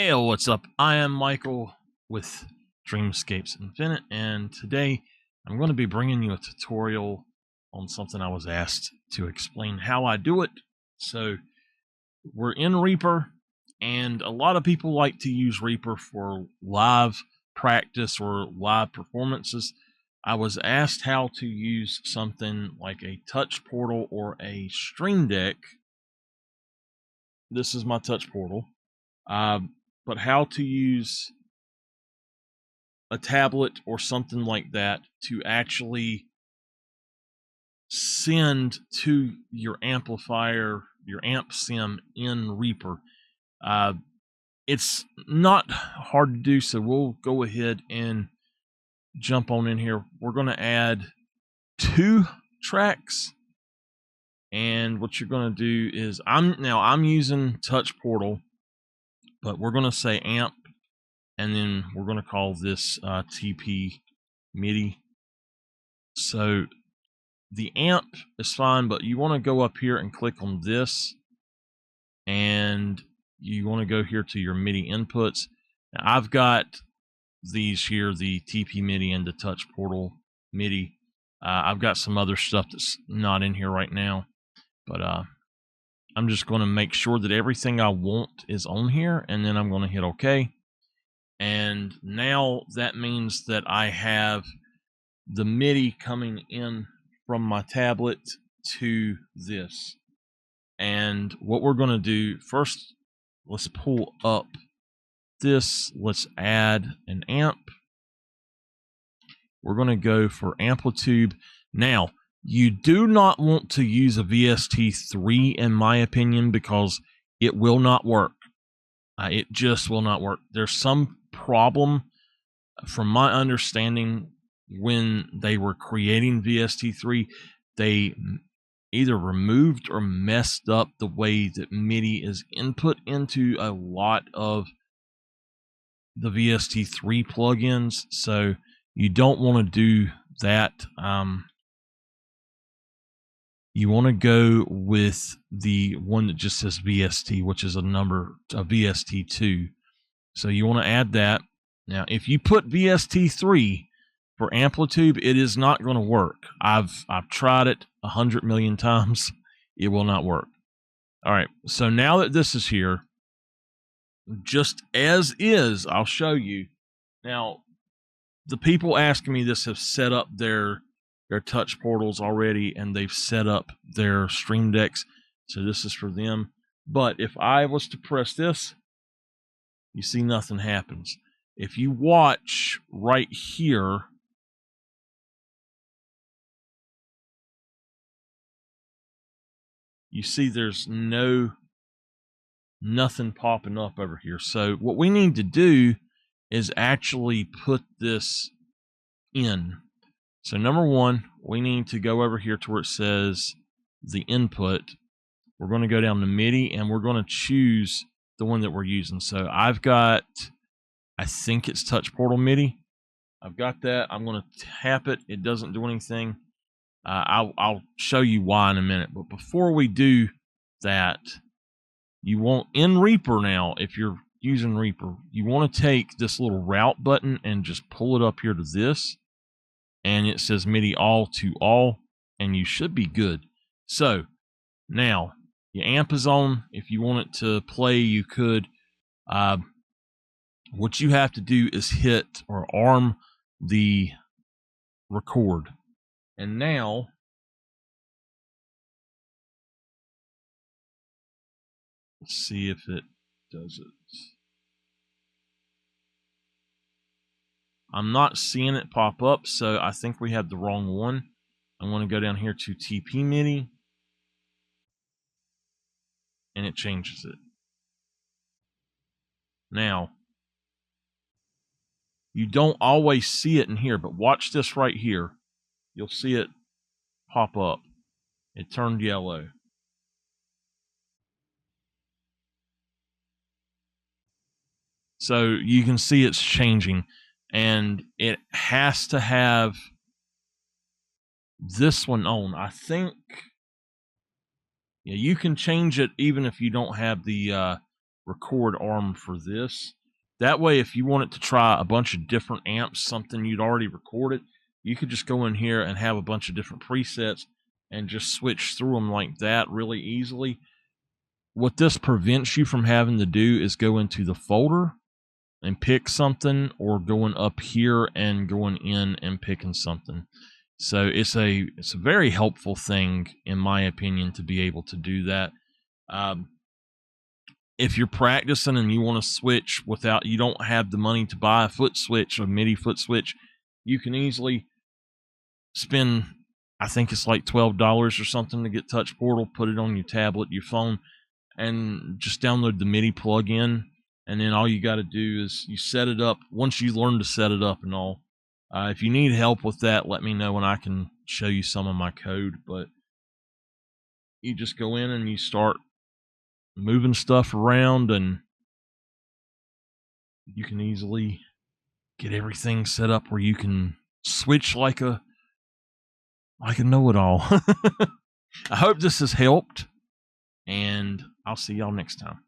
Hey, what's up? I am Michael with Dreamscapes Infinite, and today I'm going to be bringing you a tutorial on something I was asked to explain how I do it. So we're in Reaper, and a lot of people like to use Reaper for live practice or live performances. I was asked how to use something like a touch portal or a stream deck. This is my touch portal. But how to use a tablet or something like that to actually send to your amplifier, your amp sim in Reaper. It's not hard to do, so we'll go ahead and jump on in here. We're going to add 2 tracks, and what you're going to do is I'm using Touch Portal, but we're going to say amp, and then we're going to call this TP Midi. So the amp is fine, but you want to go up here and click on this, and you want to go here to your MIDI inputs. Now, I've got these here, the TP Midi and the Touch Portal MIDI. I've got some other stuff that's not in here right now, but I'm just going to make sure that everything I want is on here, and then I'm going to hit OK. And now that means that I have the MIDI coming in from my tablet to this. And what we're going to do first, let's pull up this. Let's add an amp. We're going to go for Amplitube. Now, you do not want to use a VST3 in my opinion, because it will not work. It just will not work. There's some problem, from my understanding, when they were creating VST3, they either removed or messed up the way that MIDI is input into a lot of the VST3 plugins. So you don't want to do that. You want to go with the one that just says VST, which is a VST2. So you want to add that. Now, if you put VST3 for Amplitube, it is not going to work. I've tried it 100 million times. It will not work. All right. So now that this is here, just as is, I'll show you. Now, the people asking me this have set up their touch portals already, and they've set up their stream decks. So this is for them. But if I was to press this, you see nothing happens. If you watch right here, you see there's nothing popping up over here. So what we need to do is actually put this in. So number one, we need to go over here to where it says the input. We're going to go down to MIDI, and we're going to choose the one that we're using. So I've got, I think it's Touch Portal MIDI. I've got that. I'm going to tap it. It doesn't do anything. I'll show you why in a minute. But before we do that, you want in Reaper now, if you're using Reaper, you want to take this little route button and just pull it up here to this. And it says MIDI all to all, and you should be good. So now your amp is on. If you want it to play, you could. What you have to do is hit or arm the record. And now let's see if it does it. I'm not seeing it pop up, so I think we have the wrong one. I want to go down here to TP MIDI, and it changes it. Now, you don't always see it in here, but watch this right here. You'll see it pop up. It turned yellow. So you can see it's changing. And it has to have this one on. I think, yeah, you can change it even if you don't have the record arm for this. That way, if you wanted to try a bunch of different amps, something you'd already recorded, you could just go in here and have a bunch of different presets and just switch through them like that really easily. What this prevents you from having to do is go into the folder and pick something, or going up here and going in and picking something. So it's a very helpful thing, in my opinion, to be able to do that. If you're practicing and you want to switch without, you don't have the money to buy a foot switch, a MIDI foot switch, you can easily spend, I think it's like $12 or something to get Touch Portal, put it on your tablet, your phone, and just download the MIDI plugin. And then all you got to do is you set it up. Once you learn to set it up and all, if you need help with that, let me know and I can show you some of my code. But you just go in and you start moving stuff around, and you can easily get everything set up where you can switch like a know-it-all. I hope this has helped, and I'll see y'all next time.